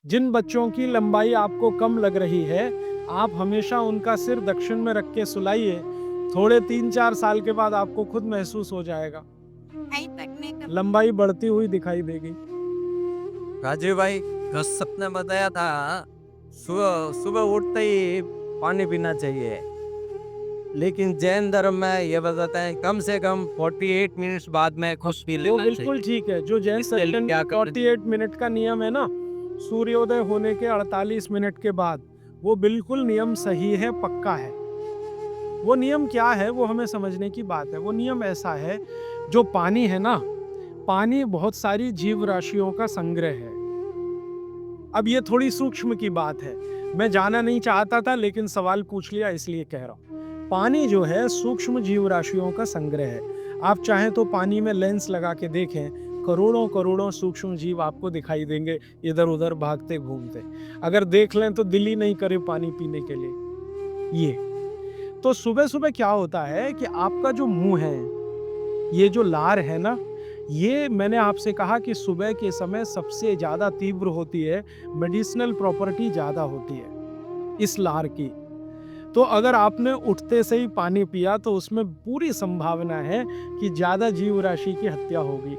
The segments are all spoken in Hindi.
जिन बच्चों की लंबाई आपको कम लग रही है, आप हमेशा उनका सिर दक्षिण में रख के सुलाइए। थोड़े 3-4 साल के बाद आपको खुद महसूस हो जाएगा। लंबाई बढ़ती हुई दिखाई देगी। राजीव भाई, कल सपने बताया था, सुबह सुबह उठते ही पानी पीना चाहिए। लेकिन जैन धर्म में ये बताते हैं कम से कम 48 मिनट्स बाद में खुद पी वो लेना बिल्कुल चाहिए। ठीक है। जो जैन इसके लिए दर्शन क्या करना 48 मिनट का नियम है ना, सूर्योदय होने के 48 मिनट के बाद, वो बिल्कुल नियम सही है, पक्का है। वो नियम क्या है, वो हमें समझने की बात है। वो नियम ऐसा है, जो पानी है ना, पानी बहुत सारी जीव राशियों का संग्रह है। अब ये थोड़ी सूक्ष्म की बात है। मैं जाना नहीं चाहता था, लेकिन सवाल पूछ लिया इसलिए कह रहा हूँ। पानी जो है सूक्ष्म जीव राशियों का संग्रह है। आप चाहें तो पानी में लेंस लगा के देखें, करोड़ों करोड़ों सूक्ष्म जीव आपको दिखाई देंगे, इधर उधर भागते घूमते। अगर देख लें तो दिल ही नहीं करे पानी पीने के लिए। ये तो सुबह सुबह क्या होता है कि आपका जो मुंह है, ये जो लार है ना, ये मैंने आपसे कहा कि सुबह के समय सबसे ज्यादा तीव्र होती है, मेडिसिनल प्रॉपर्टी ज्यादा होती है इस लार की। तो अगर आपने उठते से ही पानी पिया तो उसमें पूरी संभावना है कि ज्यादा जीव राशि की हत्या होगी।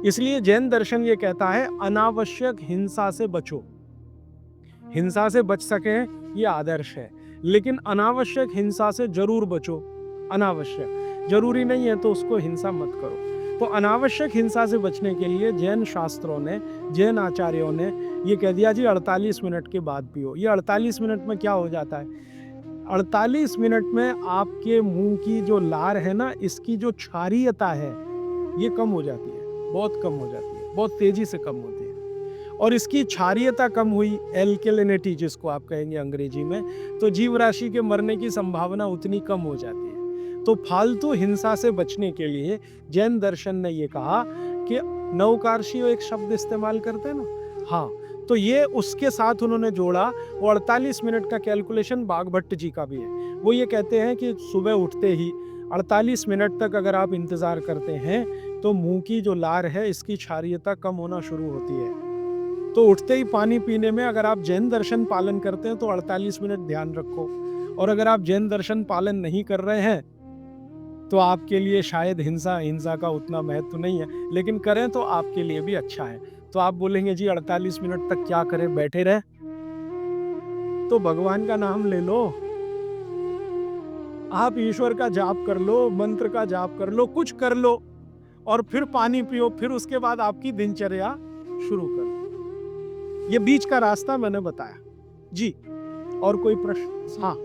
इसलिए जैन दर्शन ये कहता है, अनावश्यक हिंसा से बचो। हिंसा से बच सके ये आदर्श है, लेकिन अनावश्यक हिंसा से जरूर बचो। अनावश्यक, जरूरी नहीं है तो उसको हिंसा मत करो। तो अनावश्यक हिंसा से बचने के लिए जैन शास्त्रों ने, जैन आचार्यों ने ये कह दिया जी 48 मिनट के बाद पियो। ये 48 मिनट में क्या हो जाता है, 48 मिनट में आपके मुंह की जो लार है ना, इसकी जो क्षारीयता है, ये कम हो जाती है, बहुत कम हो जाती है, बहुत तेजी से कम होती है। और इसकी क्षारीयता कम हुई, एल्केलिनिटी जिसको आप कहेंगे अंग्रेजी में, तो जीव राशि के मरने की संभावना उतनी कम हो जाती है। तो फालतू हिंसा से बचने के लिए जैन दर्शन ने ये कहा कि नवकार्षियों एक शब्द इस्तेमाल करते हैं ना, हाँ, तो ये उसके साथ उन्होंने जोड़ा। वो 48 मिनट का कैलकुलेशन बागभट्ट जी का भी है। वो ये कहते हैं कि सुबह उठते ही 48 मिनट तक अगर आप इंतजार करते हैं तो मुंह की जो लार है, इसकी क्षारीयता कम होना शुरू होती है। तो उठते ही पानी पीने में अगर आप जैन दर्शन पालन करते हैं तो 48 मिनट ध्यान रखो। और अगर आप जैन दर्शन पालन नहीं कर रहे हैं तो आपके लिए शायद हिंसा हिंसा का उतना महत्व नहीं है, लेकिन करें तो आपके लिए भी अच्छा है। तो आप बोलेंगे जी 48 मिनट तक क्या करें, बैठे रहे? तो भगवान का नाम ले लो, आप ईश्वर का जाप कर लो, मंत्र का जाप कर लो, कुछ कर लो, और फिर पानी पियो, फिर उसके बाद आपकी दिनचर्या शुरू करो। ये बीच का रास्ता मैंने बताया जी। और कोई प्रश्न? हाँ।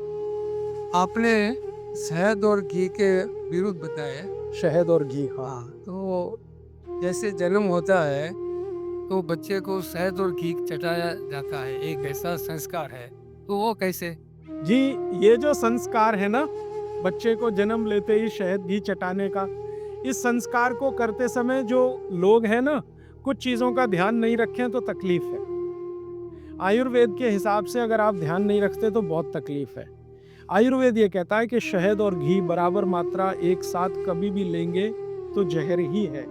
आपने शहद और घी के विरुद्ध बताया। शहद और घी, हाँ। हाँ, तो जैसे जन्म होता है तो बच्चे को शहद और घी चटाया जाता है, एक ऐसा संस्कार है, तो वो कैसे? जी, ये जो संस्कार है ना, बच्चे को जन्म लेते ही शहद घी चटाने का, इस संस्कार को करते समय जो लोग हैं ना, कुछ चीजों का ध्यान नहीं रखें तो तकलीफ है। आयुर्वेद के हिसाब से अगर आप ध्यान नहीं रखते तो बहुत तकलीफ है। आयुर्वेद ये कहता है कि शहद और घी बराबर मात्रा एक साथ कभी भी लेंगे तो जहर ही है।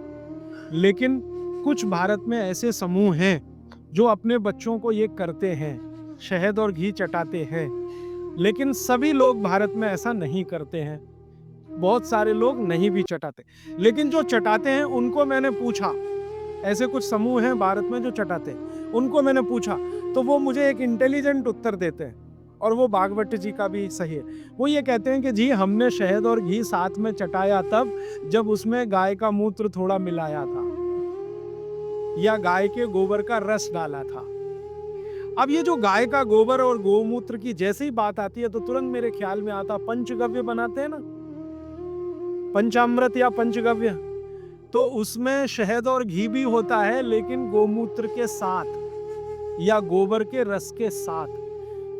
लेकिन कुछ भारत में ऐसे समूह हैं जो अपने बच्चों को ये करते हैं, शहद और घी चटाते हैं। लेकिन सभी लोग भारत में ऐसा नहीं करते हैं, बहुत सारे लोग नहीं भी चटाते। लेकिन जो चटाते हैं उनको मैंने पूछा, ऐसे कुछ समूह हैं भारत में जो चटाते हैं, उनको मैंने पूछा तो वो मुझे एक इंटेलिजेंट उत्तर देते हैं, और वो बागवट जी का भी सही है। वो ये कहते हैं कि जी हमने शहद और घी साथ में चटाया तब जब उसमें गाय का मूत्र थोड़ा मिलाया था या गाय के गोबर का रस डाला था। अब ये जो गाय का गोबर और गोमूत्र की जैसे ही बात आती है तो तुरंत मेरे ख्याल में आता, पंचगव्य बनाते हैं ना, पंचामृत या पंचगव्य, तो उसमें शहद और घी भी होता है, लेकिन गोमूत्र के साथ या गोबर के रस के साथ।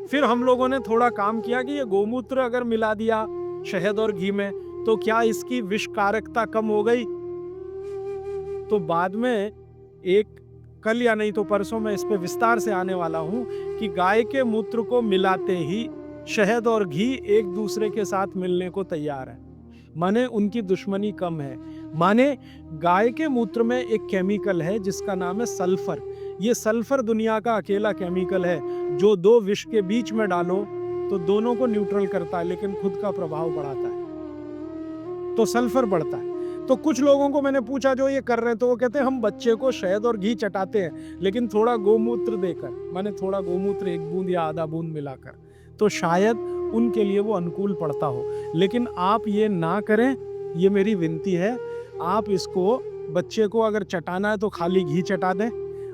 फिर हम लोगों ने थोड़ा काम किया कि ये गोमूत्र अगर मिला दिया शहद और घी में तो क्या इसकी विषकारकता कम हो गई? तो बाद में एक, कल या नहीं तो परसों मैं इस पे विस्तार से आने वाला हूं कि गाय के मूत्र को मिलाते ही शहद और घी एक दूसरे के साथ मिलने को तैयार है, माने उनकी दुश्मनी कम है। माने गाय के मूत्र में एक केमिकल है जिसका नाम है सल्फर। ये सल्फर दुनिया का अकेला केमिकल है जो दो विष के बीच में डालो तो दोनों को न्यूट्रल करता है लेकिन खुद का प्रभाव बढ़ाता है, तो सल्फर बढ़ता है। तो कुछ लोगों को मैंने पूछा जो ये कर रहे हैं, तो वो कहते हैं हम बच्चे को शहद और घी चटाते हैं लेकिन थोड़ा गोमूत्र देकर, माने थोड़ा गोमूत्र 1 बूंद या आधा बूंद मिलाकर, तो शायद उनके लिए वो अनुकूल पड़ता हो। लेकिन आप ये ना करें, ये मेरी विनती है। आप इसको बच्चे को अगर चटाना है तो खाली घी चटा दें,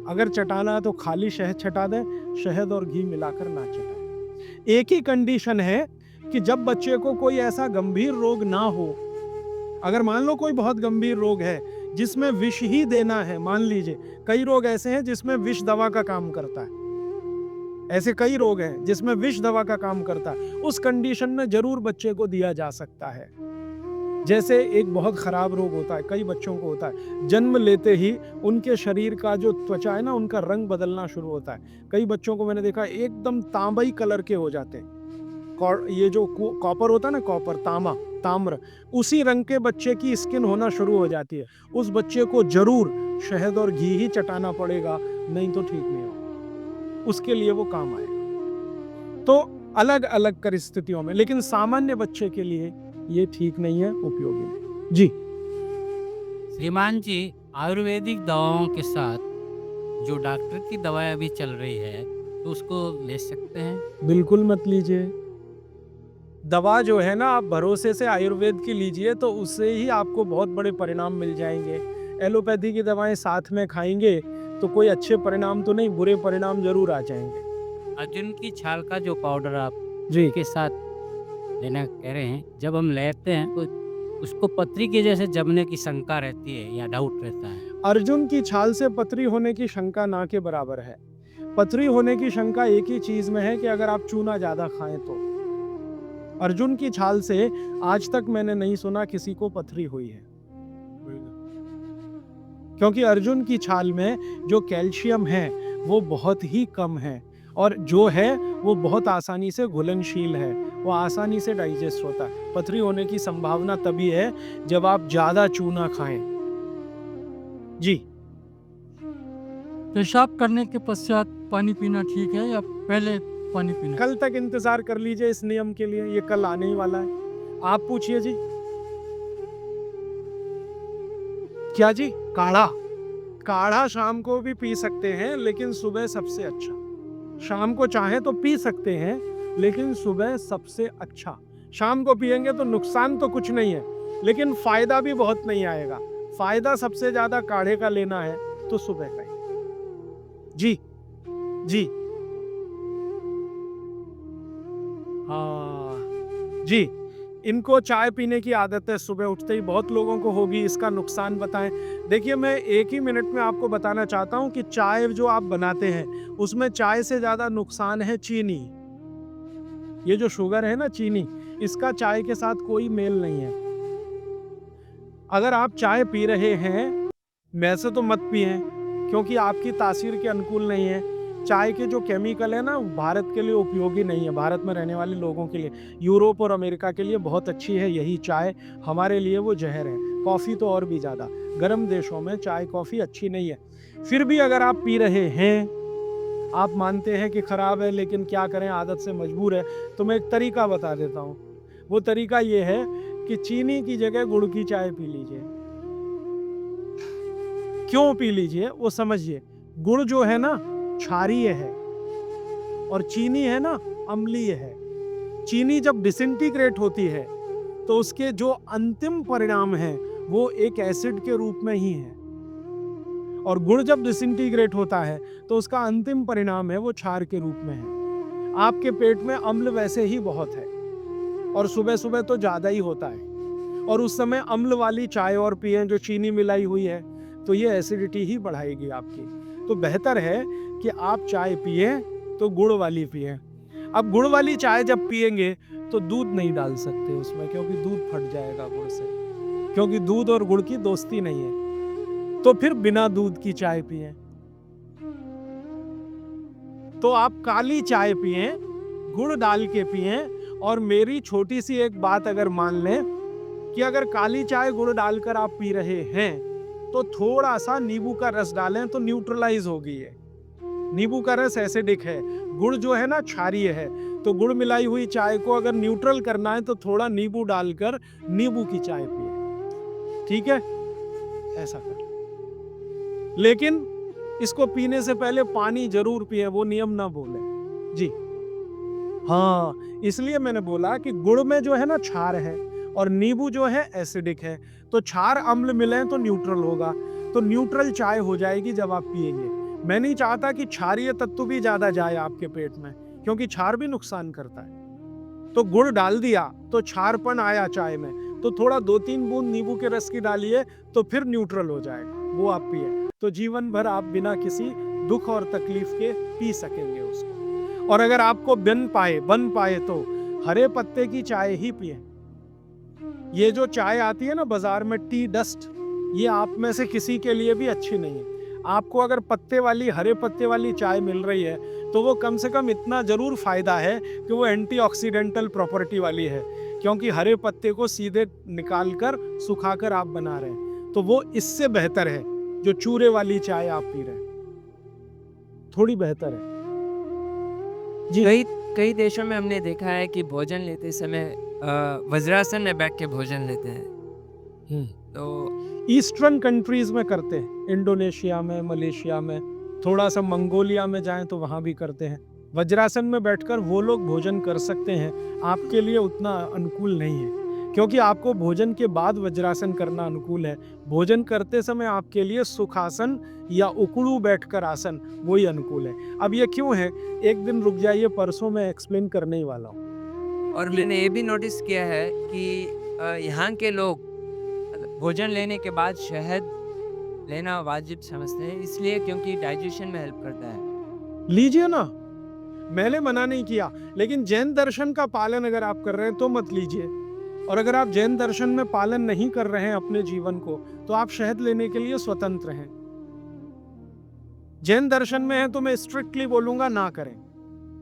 अगर चटाना है तो खाली शहद चटा दें, शहद और घी मिलाकर ना चटाएं। एक ही कंडीशन है कि जब बच्चे को कोई ऐसा गंभीर रोग ना हो, अगर मान लो कोई बहुत गंभीर रोग है जिसमें विष ही देना है, मान लीजिए कई रोग ऐसे हैं जिसमें विष दवा का काम करता है, ऐसे कई रोग हैं जिसमें विष दवा का काम करता है, उस कंडीशन में जरूर बच्चे को दिया जा सकता है। जैसे एक बहुत खराब रोग होता है, कई बच्चों को होता है, जन्म लेते ही उनके शरीर का जो त्वचा है ना, उनका रंग बदलना शुरू होता है। कई बच्चों को मैंने देखा एकदम तांबई कलर के हो जाते हैं, ये जो कॉपर होता है ना, कॉपर, ताम्र, उसी रंग के बच्चे की स्किन होना शुरू हो जाती है। उस बच्चे को जरूर शहद और घी ही चटाना पड़ेगा, नहीं तो ठीक नहीं होगा, उसके लिए वो काम आएगा। तो अलग अलग परिस्थितियों में, लेकिन सामान्य बच्चे के लिए ये ठीक नहीं है, उपयोगी नहीं। जी श्रीमान जी, आयुर्वेदिक दवाओं के साथ जो डॉक्टर की दवाएं अभी चल रही है तो उसको ले सकते हैं? बिल्कुल मत लीजिए। दवा जो है ना, आप भरोसे से आयुर्वेद की लीजिए तो उससे ही आपको बहुत बड़े परिणाम मिल जाएंगे। एलोपैथी की दवाएं साथ में खाएंगे तो कोई अच्छे परिणाम तो नहीं, बुरे परिणाम जरूर आ जाएंगे। अर्जुन की छाल का जो पाउडर आप जी के साथ लेना कह रहे हैं, जब हम लेते हैं तो उसको पथरी के जैसे जमने की शंका रहती है या डाउट रहता है? अर्जुन की छाल से पथरी होने की शंका ना के बराबर है। पथरी होने की शंका एक ही चीज में है कि अगर आप चूना ज्यादा खाएं तो। अर्जुन की छाल से आज तक मैंने नहीं सुना किसी को पथरी हुई है, क्योंकि अर्जुन की छाल में जो कैल्शियम है वो बहुत ही कम है, और जो है वो बहुत आसानी से घुलनशील है, वो आसानी से डाइजेस्ट होता है। पथरी होने की संभावना तभी है जब आप ज्यादा चूना खाएं। जी पेशाब करने के पश्चात पानी पीना ठीक है या पहले पानी पीना? कल तक इंतजार कर लीजिए इस नियम के लिए, ये कल आने ही वाला है। आप पूछिए जी। क्या जी? काढ़ा शाम को भी पी सकते हैं लेकिन सुबह सबसे अच्छा। शाम को चाहे तो पी सकते हैं लेकिन सुबह सबसे अच्छा। शाम को पिएंगे तो नुकसान तो कुछ नहीं है लेकिन फायदा भी बहुत नहीं आएगा। फायदा सबसे ज्यादा काढ़े का लेना है तो सुबह का ही। जी हाँ जी, इनको चाय पीने की आदत है सुबह उठते ही, बहुत लोगों को होगी। इसका नुकसान बताएं। देखिए, मैं 1 ही मिनट में आपको बताना चाहता हूं कि चाय जो आप बनाते हैं उसमें चाय से ज्यादा नुकसान है चीनी। ये जो शुगर है ना, चीनी, इसका चाय के साथ कोई मेल नहीं है। अगर आप चाय पी रहे हैं, वैसे तो मत पिएं क्योंकि आपकी तासीर के अनुकूल नहीं है। चाय के जो केमिकल है ना, भारत के लिए उपयोगी नहीं है, भारत में रहने वाले लोगों के लिए। यूरोप और अमेरिका के लिए बहुत अच्छी है यही चाय, हमारे लिए वो जहर है। कॉफ़ी तो और भी ज़्यादा, गर्म देशों में चाय कॉफ़ी अच्छी नहीं है। फिर भी अगर आप पी रहे हैं, आप मानते हैं कि ख़राब है लेकिन क्या करें, आदत से मजबूर है, तो मैं एक तरीका बता देता हूँ। वो तरीका ये है कि चीनी की जगह गुड़ की चाय पी लीजिए। क्यों पी लीजिए वो समझिए। गुड़ जो है ना क्षारीय है और चीनी है ना अम्लीय है। चीनी जब डिसइंटीग्रेट होती है तो उसके जो अंतिम परिणाम है वो एक एसिड के रूप में ही है, और गुड़ जब डिसइंटीग्रेट होता है तो उसका अंतिम परिणाम है वो क्षार के रूप में है। आपके पेट में अम्ल वैसे ही बहुत है और सुबह सुबह तो ज़्यादा ही होता है, और उस समय अम्ल वाली चाय और पिएं जो चीनी मिलाई हुई है तो ये एसिडिटी ही बढ़ाएगी आपकी। तो बेहतर है कि आप चाय पिए तो गुड़ वाली पिए। अब गुड़ वाली चाय जब पिएंगे तो दूध नहीं डाल सकते उसमें, क्योंकि दूध फट जाएगा गुड़ से, क्योंकि दूध और गुड़ की दोस्ती नहीं है। तो फिर बिना दूध की चाय पिए। तो आप काली चाय पिए, गुड़ डाल के पिए। और मेरी छोटी सी एक बात अगर मान लें कि अगर काली चाय गुड़ डालकर आप पी रहे हैं तो थोड़ा सा नींबू का रस डालें तो न्यूट्रलाइज होगी ये। नींबू का रस एसिडिक है, गुड़ जो है ना क्षारीय है। तो गुड़ मिलाई हुई चाय को अगर न्यूट्रल करना है तो थोड़ा नींबू डालकर नींबू की चाय पिए, ठीक है, ऐसा कर। लेकिन इसको पीने से पहले पानी जरूर पिए, वो नियम ना बोले जी। हाँ, इसलिए मैंने बोला कि गुड़ में जो है ना क्षार है और नींबू जो है एसिडिक है, तो क्षार अम्ल मिले तो न्यूट्रल होगा, तो न्यूट्रल चाय हो जाएगी जब आप पिएंगे। मैं नहीं चाहता कि क्षारीय तत्व भी ज्यादा जाए आपके पेट में, क्योंकि क्षार भी नुकसान करता है। तो गुड़ डाल दिया तो क्षारपन आया चाय में, तो थोड़ा 2-3 बूंद नींबू के रस की डालिए तो फिर न्यूट्रल हो जाएगा, वो आप पिए, तो जीवन भर आप बिना किसी दुख और तकलीफ के पी सकेंगे उसको। और अगर आपको बन पाए तो हरे पत्ते की चाय ही पिए। ये जो चाय आती है ना बाजार में, टी डस्ट, ये आप में से किसी के लिए भी अच्छी नहीं है। आपको अगर हरे पत्ते वाली चाय मिल रही है तो वो कम से कम इतना जरूर फायदा है कि वो एंटीऑक्सीडेंटल प्रॉपर्टी वाली है, क्योंकि हरे पत्ते को सीधे निकालकर सुखाकर आप बना रहे हैं, तो वो इससे बेहतर है जो चूरे वाली चाय आप पी रहे हैं, थोड़ी बेहतर है जी। कई देशों में हमने देखा है कि भोजन लेते समय वज्रासन में बैठ के भोजन लेते हैं। तो ईस्टर्न कंट्रीज में करते हैं, इंडोनेशिया में, मलेशिया में, थोड़ा सा मंगोलिया में जाएं तो वहां भी करते हैं। वज्रासन में बैठकर वो लोग भोजन कर सकते हैं, आपके लिए उतना अनुकूल नहीं है, क्योंकि आपको भोजन के बाद वज्रासन करना अनुकूल है। भोजन करते समय आपके लिए सुखासन या उकड़ू बैठकर आसन वही अनुकूल है। अब ये क्यों है, एक दिन रुक जाइए, परसों मैं एक्सप्लेन करने ही वाला हूँ। और मैंने ये भी नोटिस किया है कि यहाँ के लोग भोजन लेने के बाद शहद लेना वाजिब समझते हैं, इसलिए क्योंकि डाइजेशन में हेल्प करता है। लीजिए ना, मैंने मना नहीं किया, लेकिन जैन दर्शन का पालन अगर आप कर रहे हैं तो मत लीजिए। और अगर आप जैन दर्शन में पालन नहीं कर रहे हैं अपने जीवन को, तो आप शहद लेने के लिए स्वतंत्र हैं। जैन दर्शन में है तो मैं स्ट्रिक्टली बोलूंगा ना करें,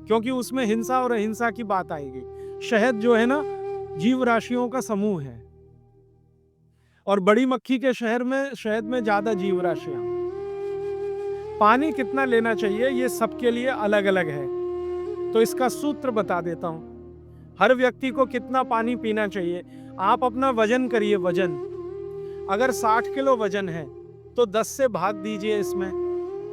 क्योंकि उसमें हिंसा और अहिंसा की बात आएगी। शहद जो है ना, जीव राशियों का समूह है, और बड़ी मक्खी के शहद में ज्यादा जीव राशियां। पानी कितना लेना चाहिए ये सबके लिए अलग अलग है, तो इसका सूत्र बता देता हूं। हर व्यक्ति को कितना पानी पीना चाहिए, आप अपना वजन करिए। वजन अगर 60 किलो वजन है तो 10 से भाग दीजिए इसमें,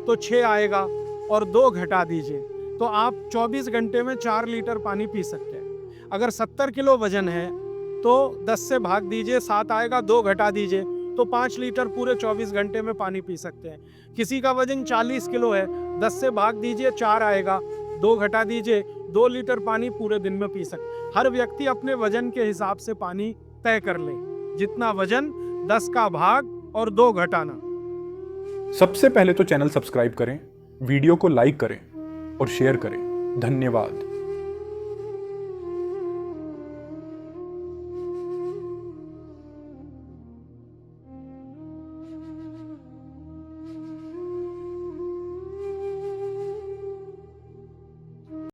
तो 6 आएगा, और 2 घटा दीजिए, तो आप 24 घंटे में 4 लीटर पानी पी सकते हैं। अगर 70 किलो वजन है तो 10 से भाग दीजिए, 7 आएगा, 2 घटा दीजिए, तो 5 लीटर पूरे 24 घंटे में पानी पी सकते हैं। किसी का वजन 40 किलो है, 10 से भाग दीजिए, 4 आएगा, 2 घटा दीजिए, 2 लीटर पानी पूरे दिन में पी सकते। हर व्यक्ति अपने वजन के हिसाब से पानी तय कर ले, जितना वजन 10 का भाग और 2 घटाना। सबसे पहले तो चैनल सब्सक्राइब करें, वीडियो को लाइक करें और शेयर करें। धन्यवाद।